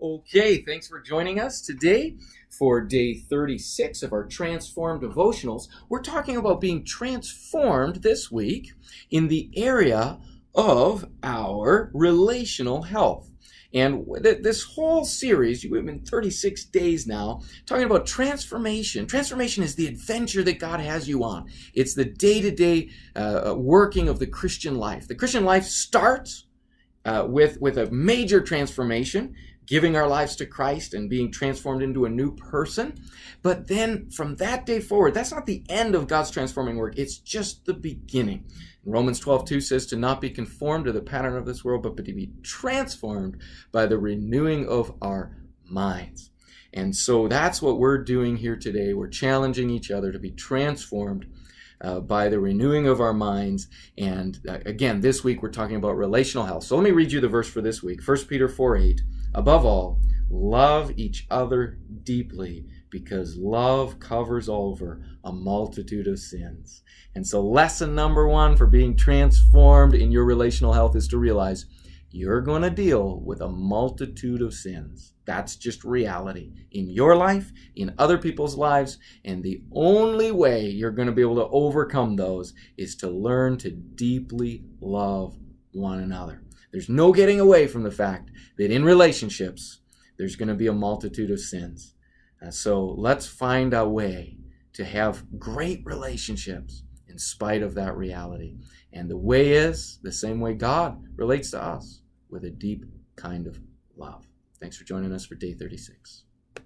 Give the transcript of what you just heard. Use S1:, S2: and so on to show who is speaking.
S1: Okay, thanks for joining us today for day 36 of our Transformed Devotionals. We're talking about being transformed this week in the area of our relational health. And this whole series, we've been 36 days now, talking about transformation. Transformation is the adventure that God has you on. It's the day-to-day working of the Christian life. The Christian life starts with a major transformation, giving our lives to Christ and being transformed into a new person. But then from that day forward, that's not the end of God's transforming work. It's just the beginning. Romans 12:2 says to not be conformed to the pattern of this world, but to be transformed by the renewing of our minds. And so that's what we're doing here today. We're challenging each other to be transformed by the renewing of our minds. And again, this week we're talking about relational health. So let me read you the verse for this week. 1 Peter 4:8. Above all, love each other deeply, because love covers over a multitude of sins. And so lesson number one for being transformed in your relational health is to realize you're going to deal with a multitude of sins. That's just reality in your life, in other people's lives, and the only way you're going to be able to overcome those is to learn to deeply love one another. There's no getting away from the fact that in relationships, there's going to be a multitude of sins. So let's find a way to have great relationships in spite of that reality. And the way is the same way God relates to us, with a deep kind of love. Thanks for joining us for day 36.